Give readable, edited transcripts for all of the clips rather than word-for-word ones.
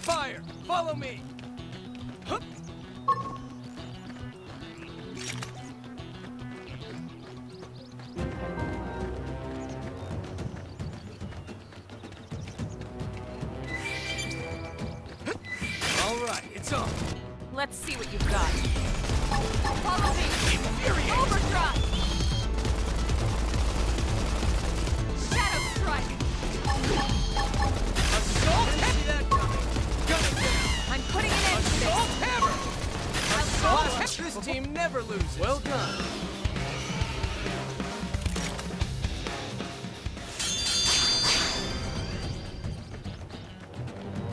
fire! Follow me! Hup. All right, it's on. Let's see what you've got. Follow me! Infuriate! Overdrive! Shadow strike! Assault! See that coming! Gun it down! I'm putting an end to Assault this! hammer! Assault hammer! This team never loses. Well done.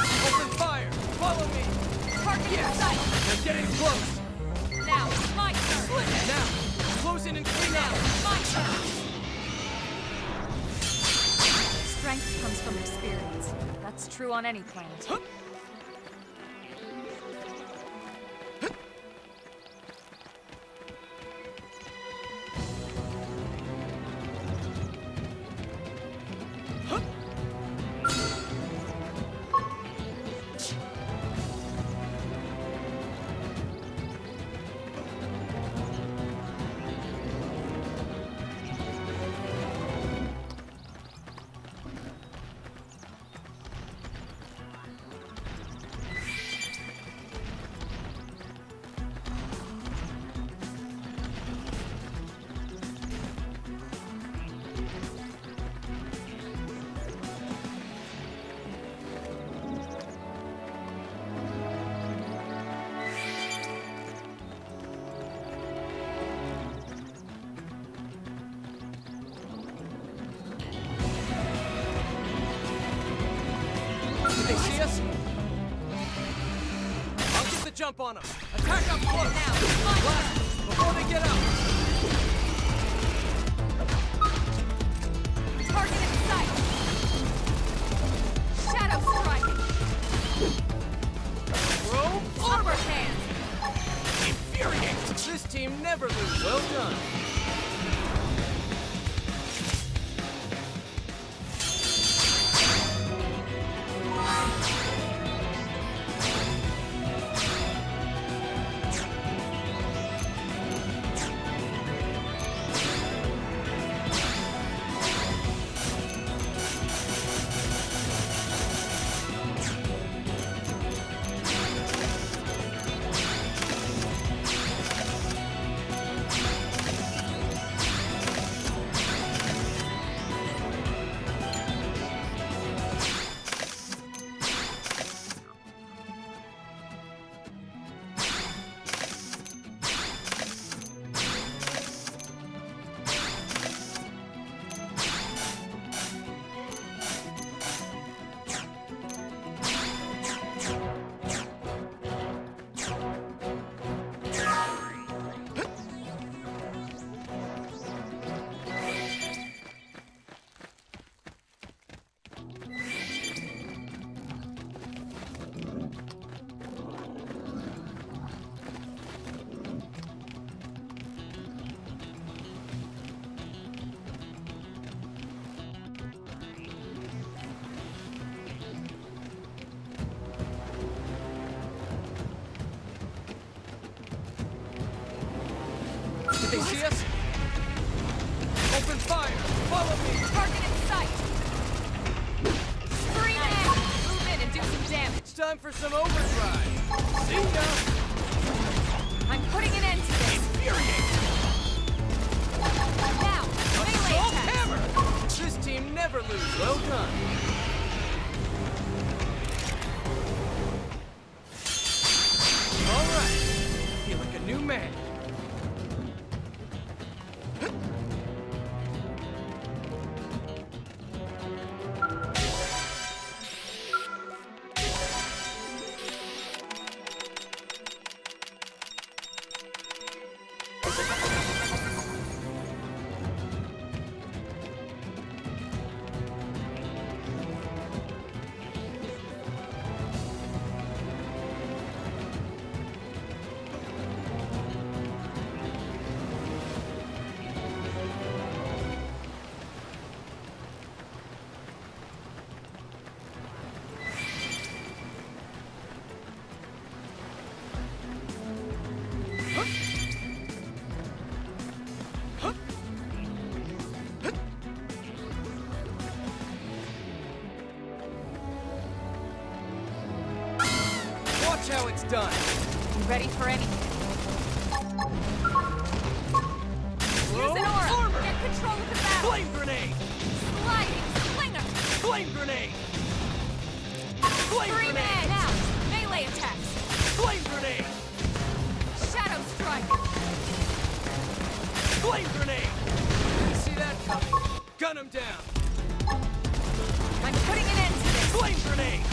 Open fire! Follow me! Target in sight! They're getting close. Now, it's my turn! Now, close in and clean Now, out. it's my turn! Strength comes from experience. That's true on any planet. Hup. Hup. Did they see us? I'll get the jump on them. Attack up close. Now, it's my Blast before they get out. target in sight! Shadow strike! Throw Upper hand! infuriate. This team never loses. Well done. Did they see us? Open fire! Follow me! Target in sight! Scream out! Move in and do some damage! It's time for some overdrive! See ya! I'm putting an end to this! Infuriate! Now, melee Assault attack! hammer! This team never loses. Well done. All right. Feel like a new man. how it's done. You ready for anything? Use an aura! Armor! Get control of the battle! Flame grenade! Sliding slinger! Flame grenade! Flame Scream grenade! edge! Now! Melee attacks! Flame grenade! Shadow strike! Flame grenade! Didn't see that coming. Gun him down! I'm putting an end to this! Flame grenade!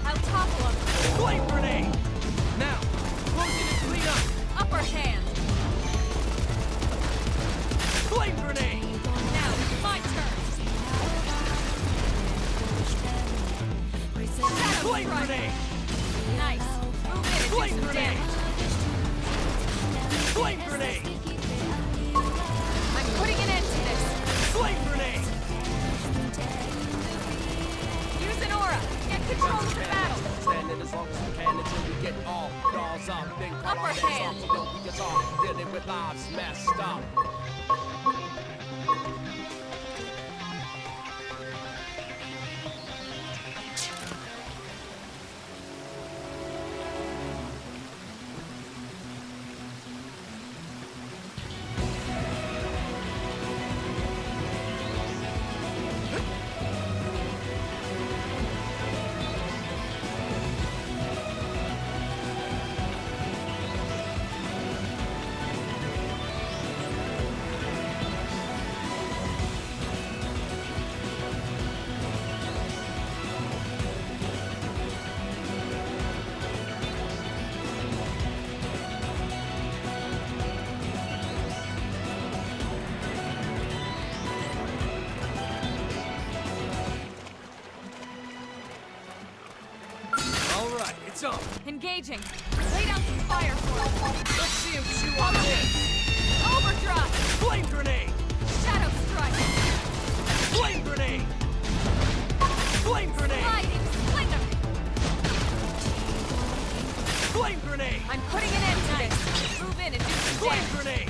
I'll topple him! Flame grenade! Now, close it and clean up! Upper hand! Flame grenade! Now, my turn! Shadow Flame strike! grenade! Nice! Move in and Flame do some grenade! damage! Flame grenade! I'm putting an end to this! Flame grenade! Use an aura! Get control of the battle! Standing as long as we can until we get all dolls up. Then cut Upper our legs hand. off till we get off. Dealing with lives messed up. Alright, it's on. Engaging! Lay down some fire for us! Let's see him chew on this! Overdrive! Flame grenade! Shadow strike! Flame grenade! Flame grenade! Sliding slinger! Flame grenade! I'm putting an end to this! Move in and do some Flame damage! grenade!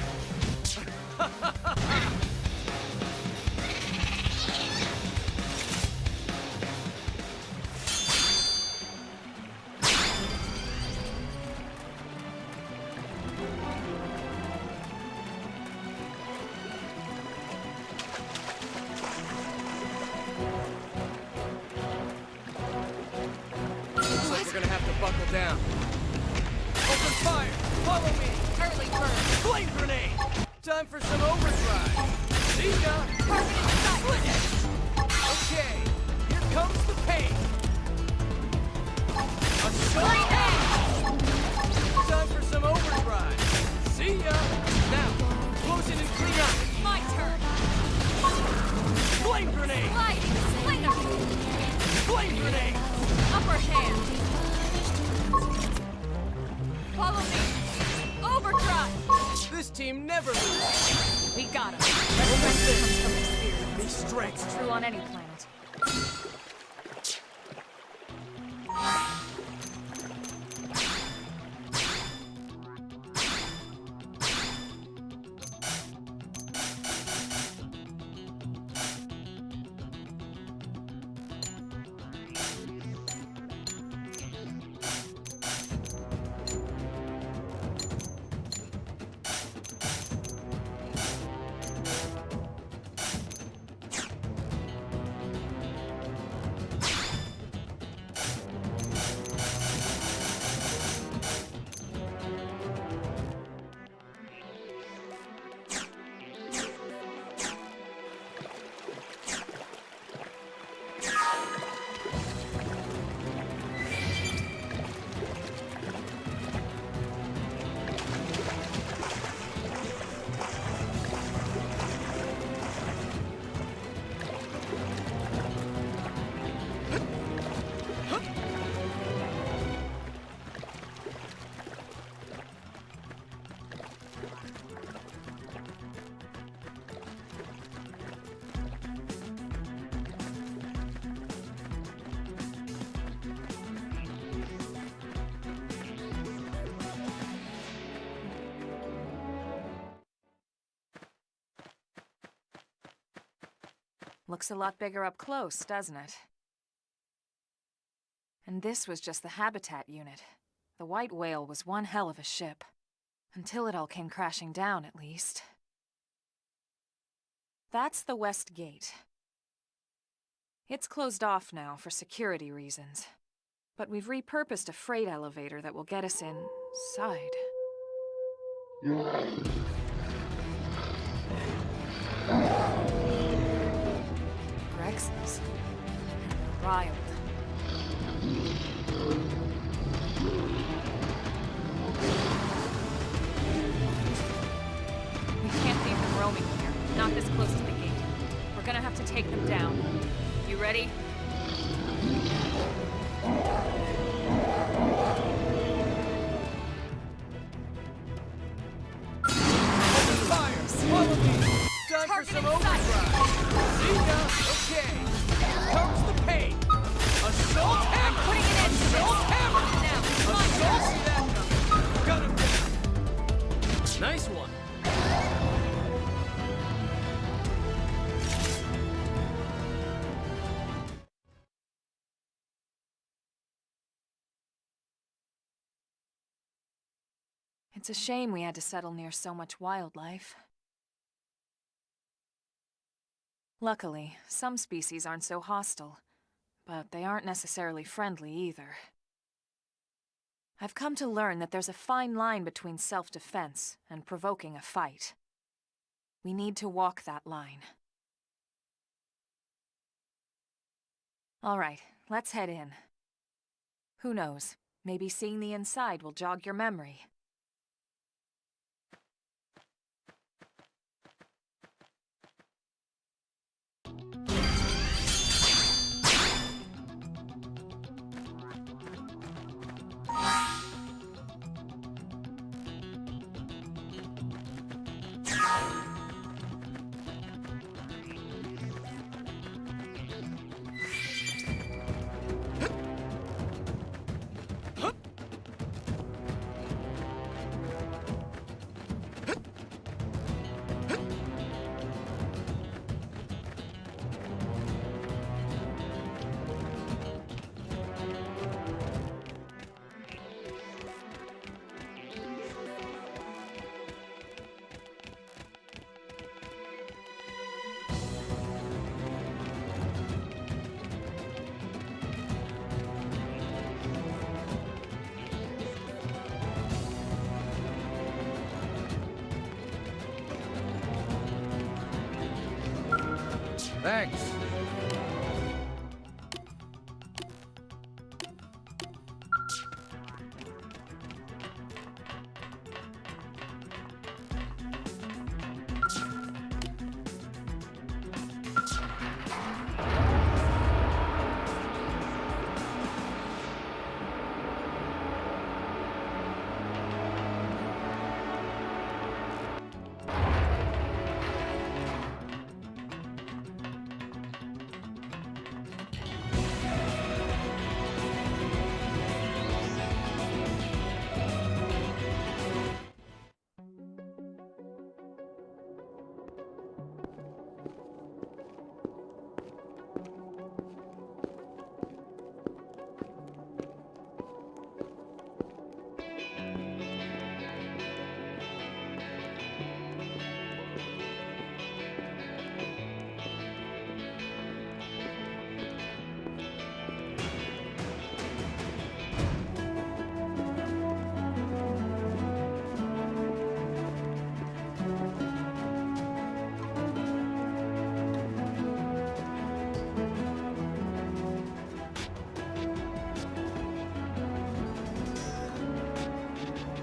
Looks like we're gonna have to buckle down. Open fire! Follow me! Early bird! Flame grenade! Time for some overdrive! See ya! Target in sight! Okay, here comes the pain! A Great shot! edge! Time for some overdrive! See ya! Now, close it and clean up! My turn! Flame grenade! Sliding slinger! Flame grenade! Upper hand! Follow me! Overdrive! This team never loses! We got him. Strength comes from experience. Be strength! True on any planet. Looks a lot bigger up close, doesn't it? And this was just the habitat unit. The White Whale was one hell of a ship. Until it all came crashing down, at least. That's the West Gate. It's closed off now for security reasons. But we've repurposed a freight elevator that will get us inside. Grexes. Riled. We can't leave them roaming here. Not this close to the gate. We're gonna have to take them down. You ready? Fire! Follow me! Time for some overdrive! See ya! Okay! Here comes the pain! Assault hammer! I'm putting it in! Assault hammer! Now, come on, Assault! Josh. See that coming! Got him down! Nice one. It's a shame we had to settle near so much wildlife. Luckily, some species aren't so hostile, but they aren't necessarily friendly either. I've come to learn that there's a fine line between self-defense and provoking a fight. We need to walk that line. All right, let's head in. Who knows, maybe seeing the inside will jog your memory. Thanks.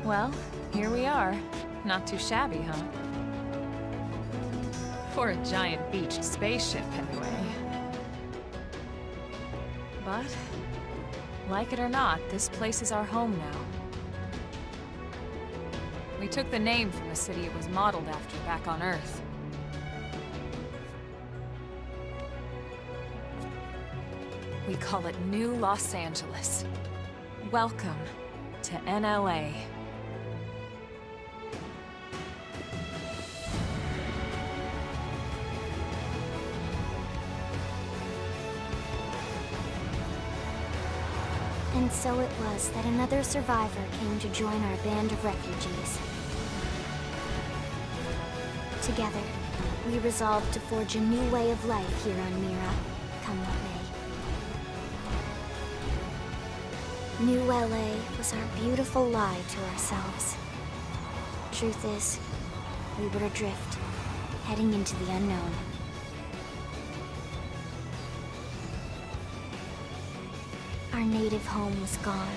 Well, here we are. Not too shabby, huh? For a giant beached spaceship, anyway. But, like it or not, this place is our home now. We took the name from the city it was modeled after back on Earth. We call it New Los Angeles. Welcome to NLA. And so it was that another survivor came to join our band of refugees. Together, we resolved to forge a new way of life here on Mira, come what may. New LA was our beautiful lie to ourselves. Truth is, we were adrift, heading into the unknown. Our native home was gone,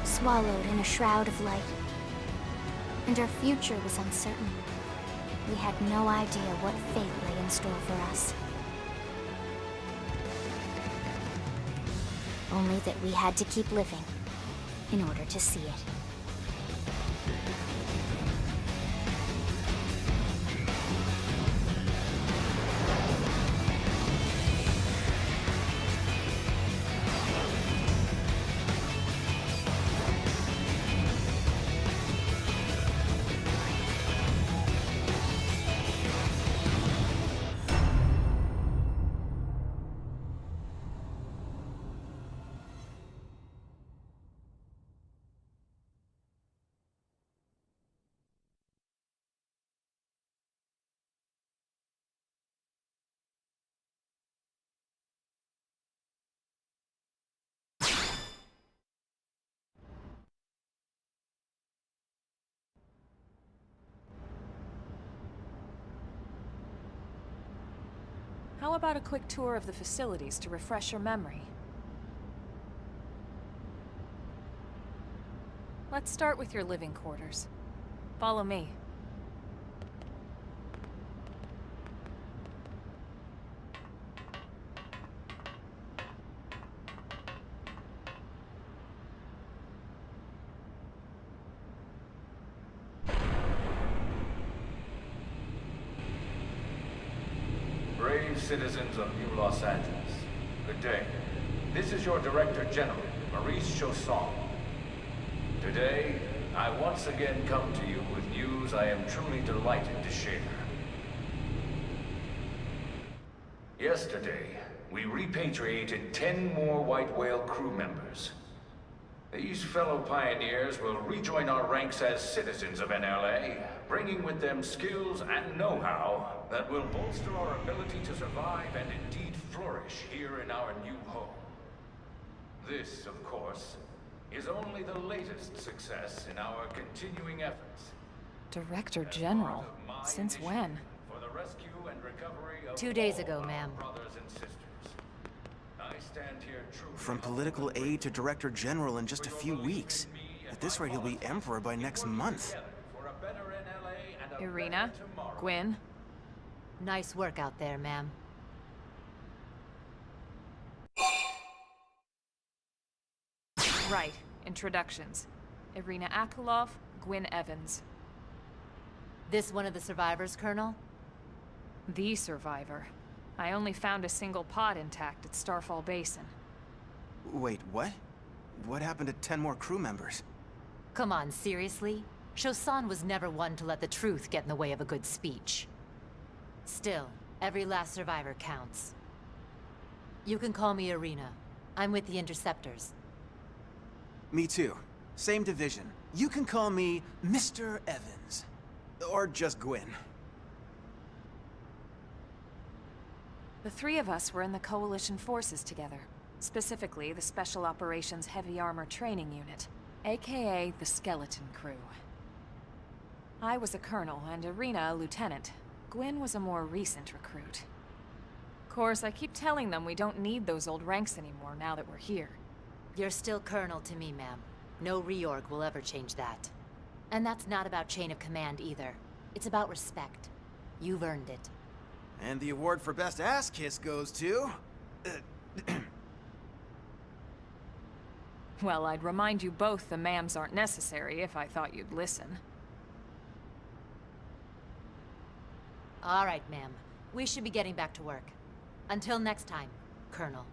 swallowed in a shroud of light. And our future was uncertain. We had no idea what fate lay in store for us. Only that we had to keep living in order to see it. How about a quick tour of the facilities to refresh your memory? Let's start with your living quarters. Follow me. Brave citizens of New Los Angeles, good day. This is your Director General, Maurice Chausson. Today, I once again come to you with news I am truly delighted to share. Yesterday, we repatriated 10 more White Whale crew members. These fellow pioneers will rejoin our ranks as citizens of NLA, bringing with them skills and know-how that will bolster our ability to survive and indeed flourish here in our new home. This, of course, is only the latest success in our continuing efforts. Director General? Since when? For the rescue and recovery of 2 days all ago, our ma'am. brothers and sisters. I stand here truly From political aide to Director General in just a few weeks. At this rate, he'll be Emperor by next month. for a better NLA and a Irina? better tomorrow. Gwyn? Nice work out there, ma'am. Right. Introductions. Irina Akulov, Gwyn Evans. This one of the survivors, Colonel? The survivor. I only found a single pod intact at Starfall Basin. Wait, what? What happened to 10 more crew members? Come on, seriously? Chausson was never one to let the truth get in the way of a good speech. Still, every last survivor counts. You can call me Irina. I'm with the Interceptors. Me too. Same division. You can call me Mr. Evans. Or just Gwyn. The three of us were in the Coalition forces together. Specifically, the Special Operations Heavy Armor Training Unit, aka the Skeleton Crew. I was a colonel and Irina a lieutenant. Gwyn was a more recent recruit. Of course, I keep telling them we don't need those old ranks anymore now that we're here. You're still Colonel to me, ma'am. No reorg will ever change that. And that's not about chain of command either. It's about respect. You've earned it. And the award for Best Ass Kiss goes to... Well, I'd remind you both the ma'ams aren't necessary if I thought you'd listen. All right, ma'am. We should be getting back to work. Until next time, Colonel.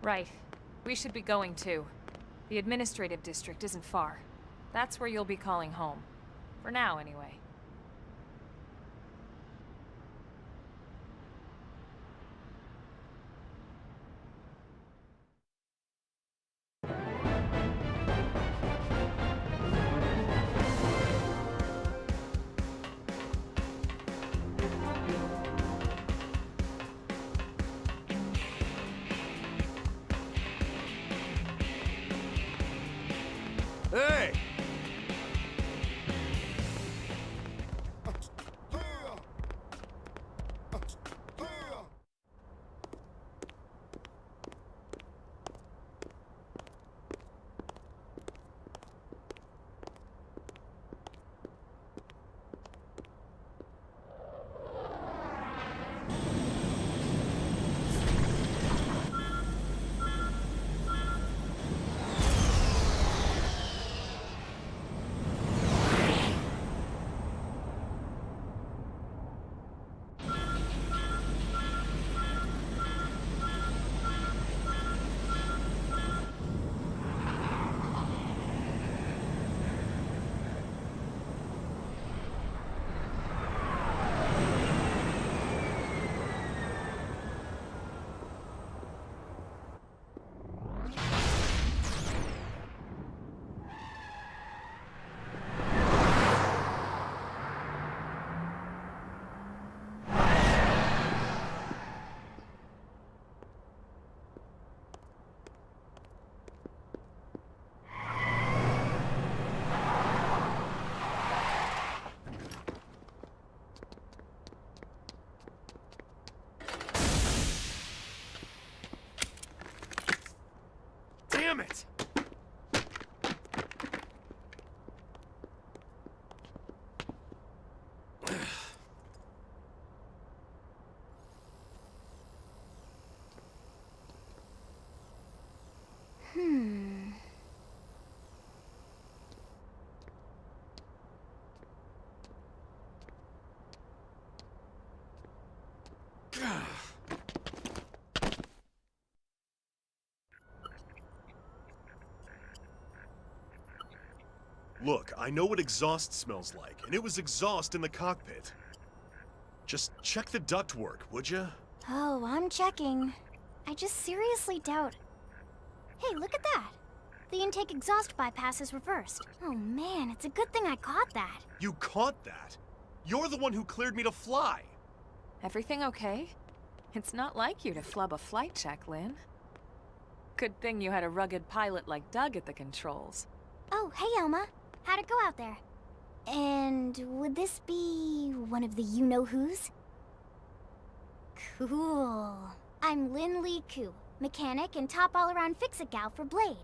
Right. We should be going too. The administrative district isn't far. That's where you'll be calling home. For now, anyway. Look, I know what exhaust smells like, and it was exhaust in the cockpit. Just check the ductwork, would ya? Oh, I'm checking. I just seriously doubt... Hey, look at that! The intake exhaust bypass is reversed. Oh man, it's a good thing I caught that. You caught that? You're the one who cleared me to fly! Everything okay? It's not like you to flub a flight check, Lynn. Good thing you had a rugged pilot like Doug at the controls. Oh, hey Elma. How'd it go out there? And would this be one of the you-know-who's? Cool. I'm Lynn Lee Koo, mechanic and top all-around fix-it gal for Blade.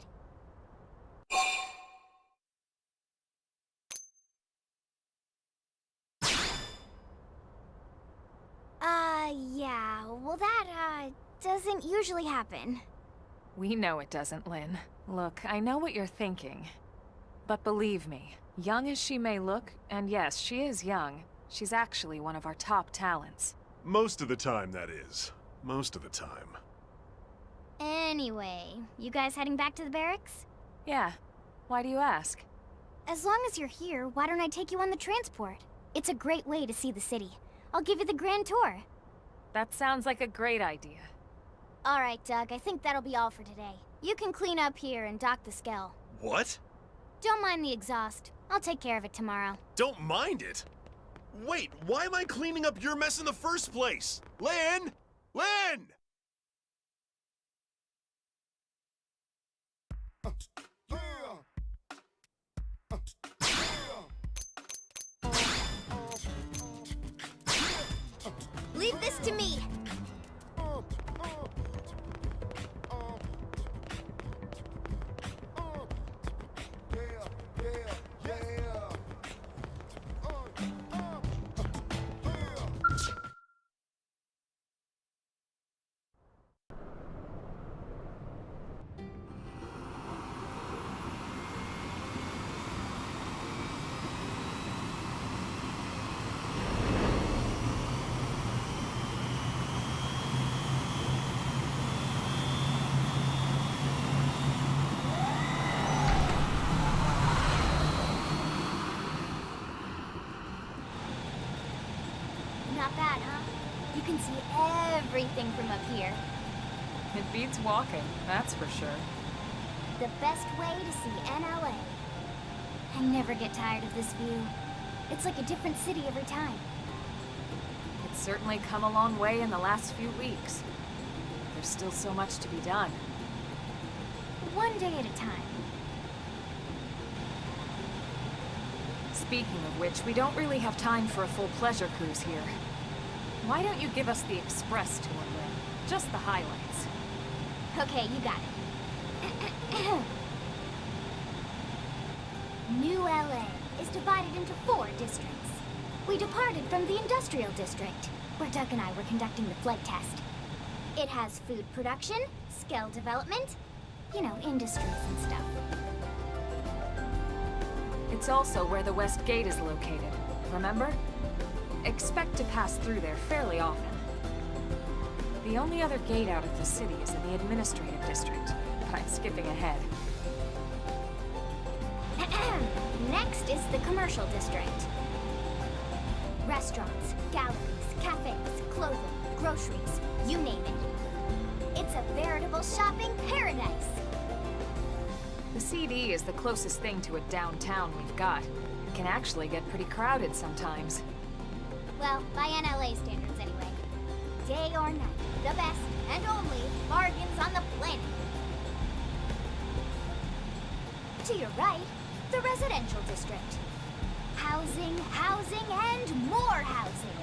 Yeah, well that, doesn't usually happen. We know it doesn't, Lynn. Look, I know what you're thinking. But believe me, young as she may look, and yes, she is young, she's actually one of our top talents. Most of the time, that is. Most of the time. Anyway, you guys heading back to the barracks? Yeah. Why do you ask? As long as you're here, why don't I take you on the transport? It's a great way to see the city. I'll give you the grand tour. That sounds like a great idea. Alright, Doug, I think that'll be all for today. You can clean up here and dock the Skell. What? Don't mind the exhaust. I'll take care of it tomorrow. Don't mind it? Wait, why am I cleaning up your mess in the first place? Lynn! Lynn! Leave this to me! Not bad, huh? You can see everything from up here. It beats walking, that's for sure. The best way to see NLA. I never get tired of this view. It's like a different city every time. It's certainly come a long way in the last few weeks. There's still so much to be done. One day at a time. Speaking of which, we don't really have time for a full pleasure cruise here. Why don't you give us the express tour, Lynn? Just the highlights. Okay, you got it. New LA is divided into 4 districts. We departed from the Industrial District, where Doug and I were conducting the flight test. It has food production, skill development, you know, industries and stuff. It's also where the West Gate is located, remember? Expect to pass through there fairly often. The only other gate out of the city is in the Administrative District, but I'm skipping ahead. Next is the Commercial District. Restaurants, galleries, cafes, clothing, groceries, you name it. It's a veritable shopping paradise. The CD is the closest thing to a downtown we've got. It can actually get pretty crowded sometimes. Well, by NLA standards anyway. Day or night, the best and only bargains on the planet. To your right, the Residential District. Housing, housing, and more housing.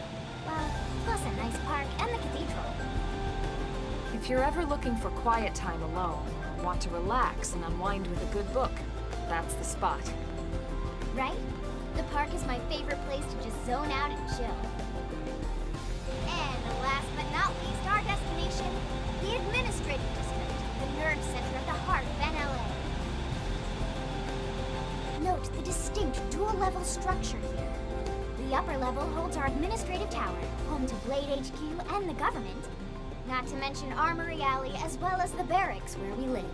Well, plus a nice park and the cathedral. If you're ever looking for quiet time alone, or want to relax and unwind with a good book, that's the spot. Right? The park is my favorite place to just zone out and chill. And last but not least, our destination, the Administrative District, the nerd center at the heart of NLA. Note the distinct dual-level structure here. The upper level holds our administrative tower, home to Blade HQ and the government, not to mention Armory Alley as well as the barracks where we live.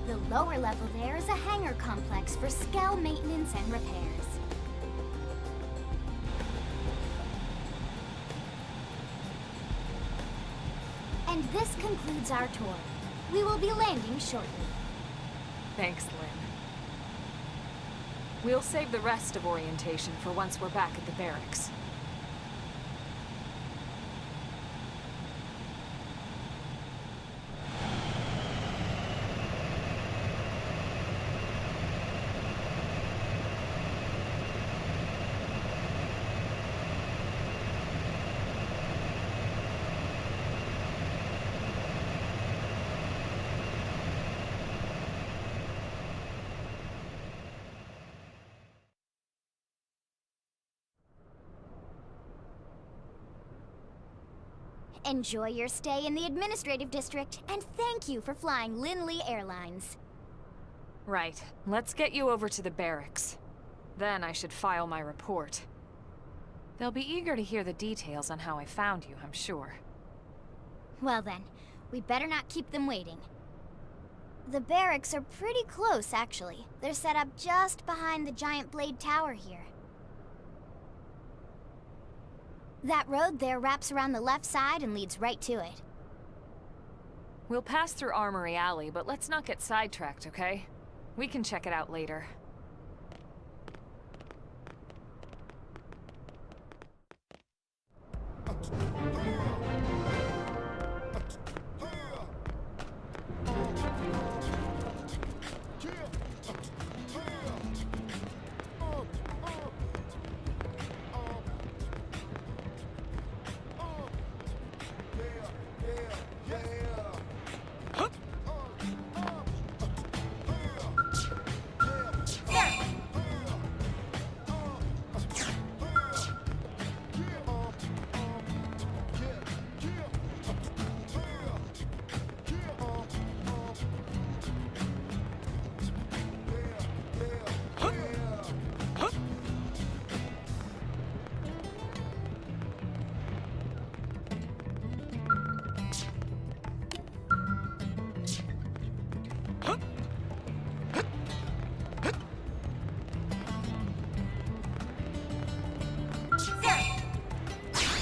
The lower level there is a hangar complex for Skell maintenance and repairs. And this concludes our tour. We will be landing shortly. Thanks, Lynn. We'll save the rest of orientation for once we're back at the barracks. Enjoy your stay in the administrative district, and thank you for flying Linley Airlines. Right. Let's get you over to the barracks. Then I should file my report. They'll be eager to hear the details on how I found you, I'm sure. Well then, we better not keep them waiting. The barracks are pretty close, actually. They're set up just behind the giant blade tower here. That road there wraps around the left side and leads right to it. We'll pass through Armory Alley, but let's not get sidetracked, okay? We can check it out later.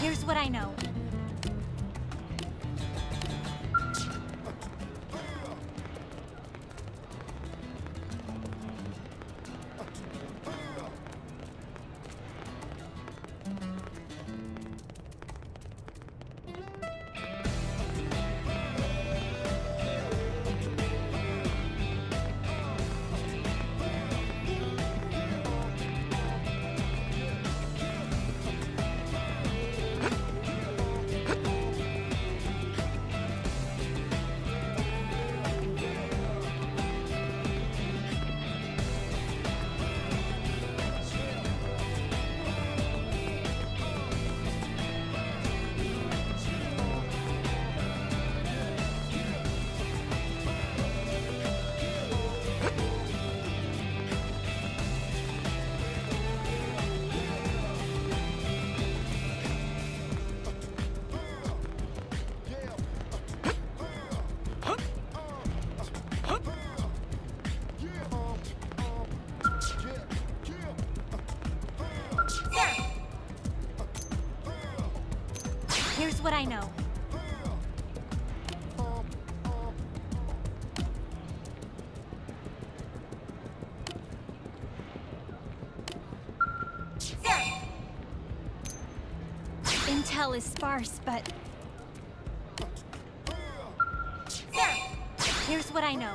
Here's what I know. Here's what I know. Intel is sparse, but... Here's what I know.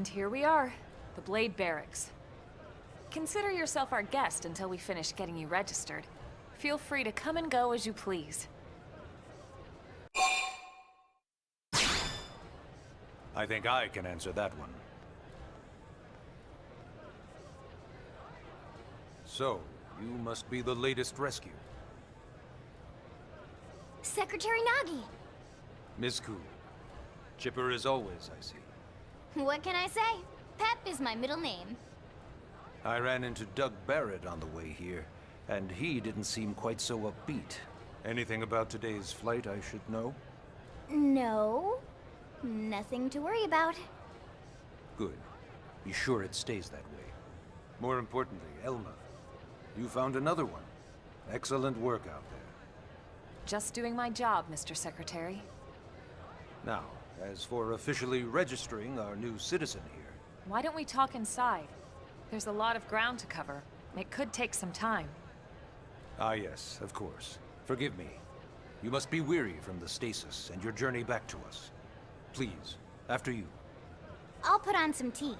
And here we are, the Blade Barracks. Consider yourself our guest until we finish getting you registered. Feel free to come and go as you please. I think I can answer that one. So, you must be the latest rescue. Secretary Nagi! Miss Ku. Chipper as always, I see. What can I say? Pep is my middle name. I ran into Doug Barrett on the way here, and he didn't seem quite so upbeat. Anything about today's flight I should know? No. Nothing to worry about. Good. Be sure it stays that way. More importantly, Elma, you found another one. Excellent work out there. Just doing my job, Mr. Secretary. Now, as for officially registering our new citizen here... Why don't we talk inside? There's a lot of ground to cover. It could take some time. Ah yes, of course. Forgive me. You must be weary from the stasis and your journey back to us. Please, after you. I'll put on some tea.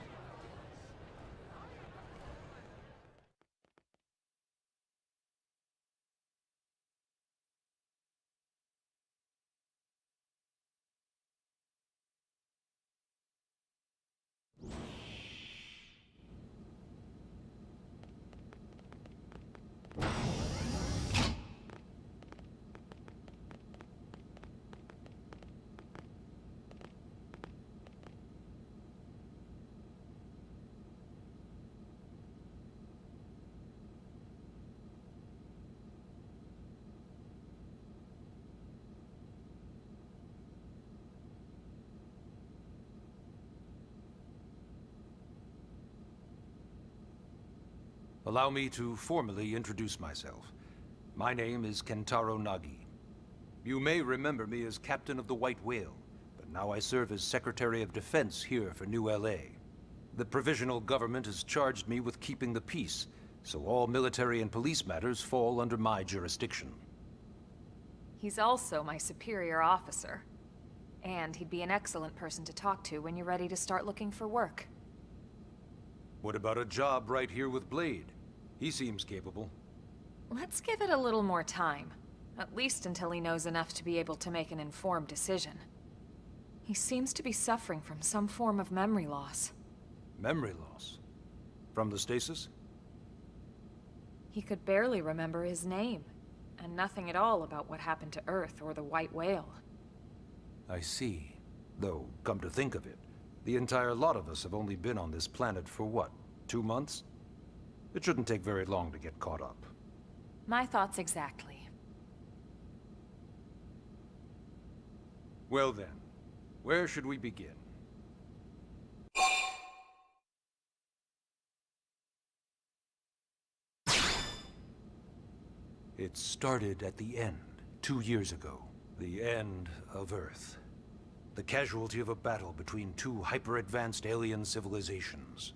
Allow me to formally introduce myself. My name is Kentaro Nagi. You may remember me as Captain of the White Whale, but now I serve as Secretary of Defense here for New LA. The provisional government has charged me with keeping the peace, so all military and police matters fall under my jurisdiction. He's also my superior officer. And he'd be an excellent person to talk to when you're ready to start looking for work. What about a job right here with Blade? He seems capable. Let's give it a little more time. At least until he knows enough to be able to make an informed decision. He seems to be suffering from some form of memory loss. Memory loss? From the stasis? He could barely remember his name, and nothing at all about what happened to Earth or the White Whale. I see. Though, come to think of it, the entire lot of us have only been on this planet for what, 2 months? It shouldn't take very long to get caught up. My thoughts exactly. Well then, where should we begin? It started at the end, 2 years ago. The end of Earth. The casualty of a battle between two hyper-advanced alien civilizations.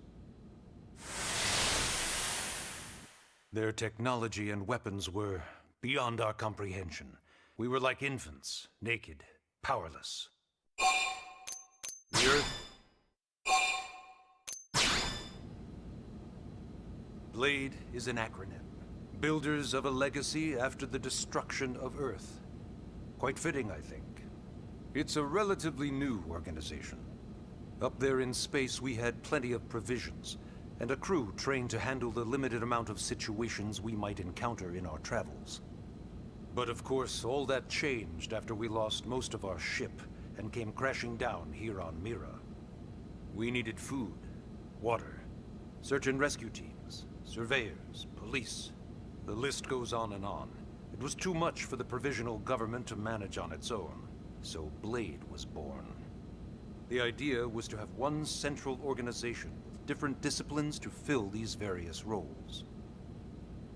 Their technology and weapons were beyond our comprehension. We were like infants, naked, powerless. The Earth... Blade is an acronym. Builders of a legacy after the destruction of Earth. Quite fitting, I think. It's a relatively new organization. Up there in space, we had plenty of provisions, and a crew trained to handle the limited amount of situations we might encounter in our travels. But of course, all that changed after we lost most of our ship and came crashing down here on Mira. We needed food, water, search and rescue teams, surveyors, police. The list goes on and on. It was too much for the provisional government to manage on its own, so Blade was born. The idea was to have one central organization with different disciplines to fill these various roles.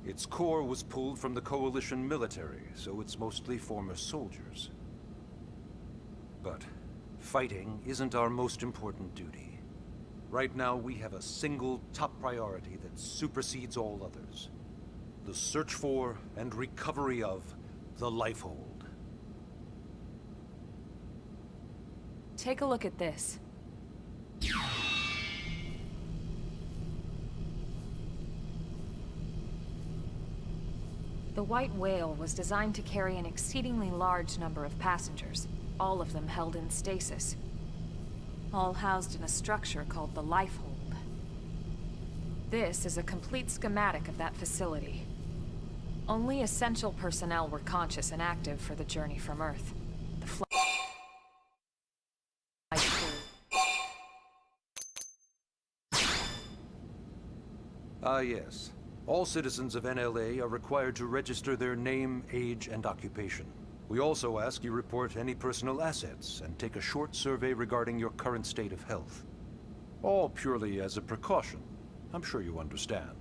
Its core was pulled from the Coalition military, so it's mostly former soldiers. But fighting isn't our most important duty. Right now, we have a single top priority that supersedes all others. The search for and recovery of the Lifehold. Take a look at this. The White Whale was designed to carry an exceedingly large number of passengers, all of them held in stasis. All housed in a structure called the Lifehold. This is a complete schematic of that facility. Only essential personnel were conscious and active for the journey from Earth. The flight crew. Ah, yes. All citizens of NLA are required to register their name, age, and occupation. We also ask you report any personal assets and take a short survey regarding your current state of health. All purely as a precaution. I'm sure you understand.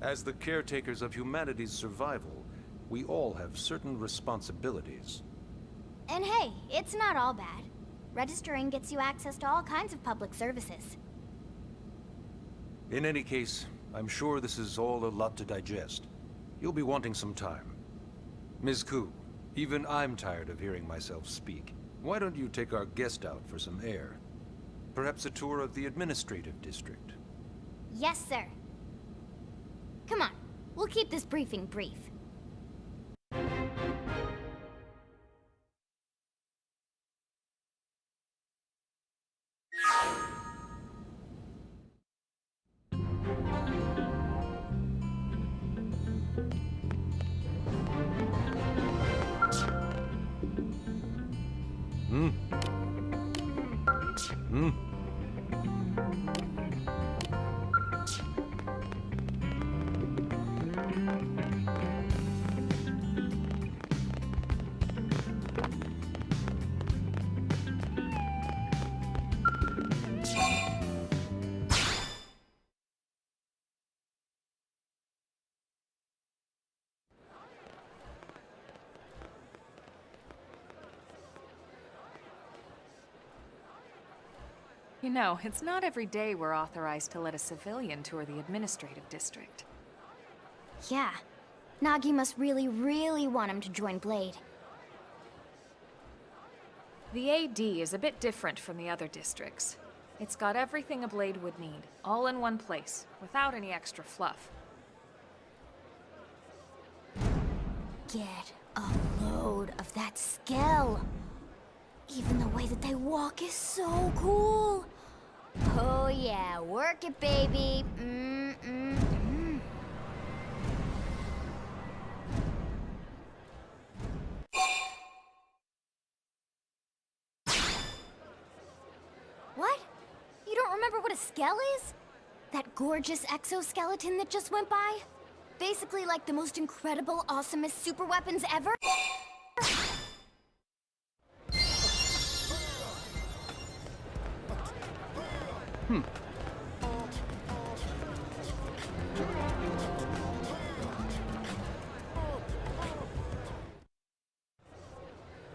As the caretakers of humanity's survival, we all have certain responsibilities. And hey, it's not all bad. Registering gets you access to all kinds of public services. In any case, I'm sure this is all a lot to digest. You'll be wanting some time. Ms. Koo, even I'm tired of hearing myself speak. Why don't you take our guest out for some air? Perhaps a tour of the administrative district. Yes, sir. Come on, we'll keep this briefing brief. You know, it's not every day we're authorized to let a civilian tour the administrative district. Yeah. Nagi must really, really want him to join Blade. The AD is a bit different from the other districts. It's got everything a Blade would need, all in one place, without any extra fluff. Get a load of that skill. Even the way that they walk is so cool. Oh yeah, work it, baby. What? You don't remember what a skell is? That gorgeous exoskeleton that just went by? Basically like the most incredible, awesomest super weapons ever?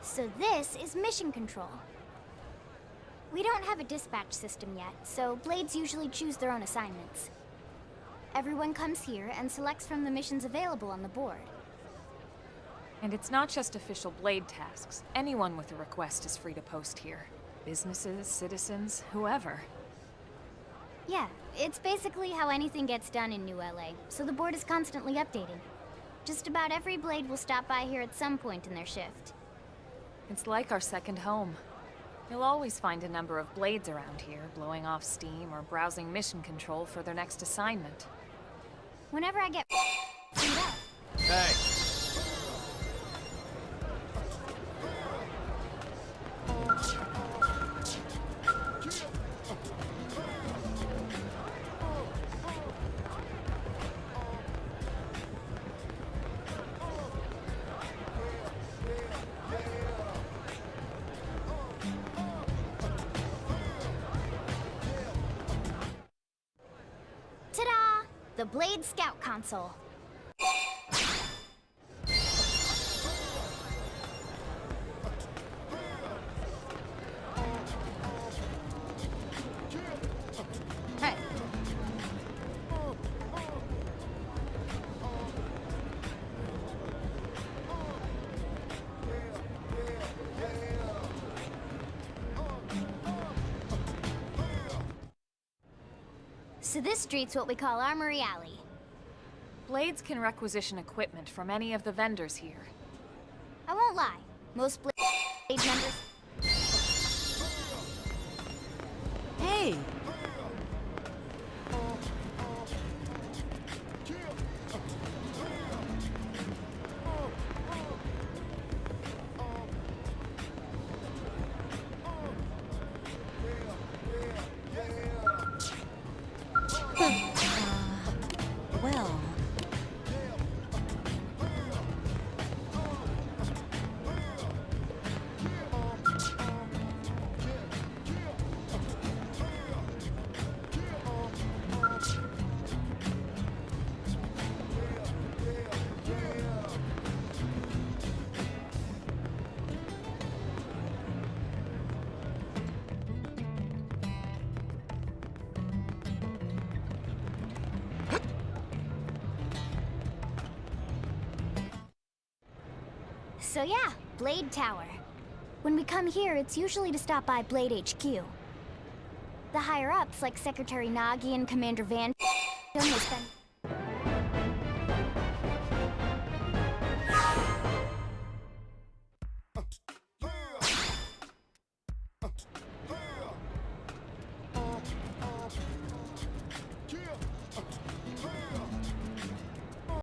So this is mission control. We don't have a dispatch system yet, so Blades usually choose their own assignments. Everyone comes here and selects from the missions available on the board. And it's not just official Blade tasks. Anyone with a request is free to post here. Businesses, citizens, whoever. Yeah, it's basically how anything gets done in New LA, so the board is constantly updating. Just about every Blade will stop by here at some point in their shift. It's like our second home. You'll always find a number of Blades around here, blowing off steam or browsing mission control for their next assignment. Whenever I get freed up. Hey! Ta-da! The Blade Scout Console. Hey. So this street's what we call Armory Alley. Blades can requisition equipment from any of the vendors here. I won't lie. Most Blade members... Hey! Well... So yeah, Blade Tower. When we come here, it's usually to stop by Blade HQ. The higher-ups, like Secretary Nagi and Commander Van, don't spend...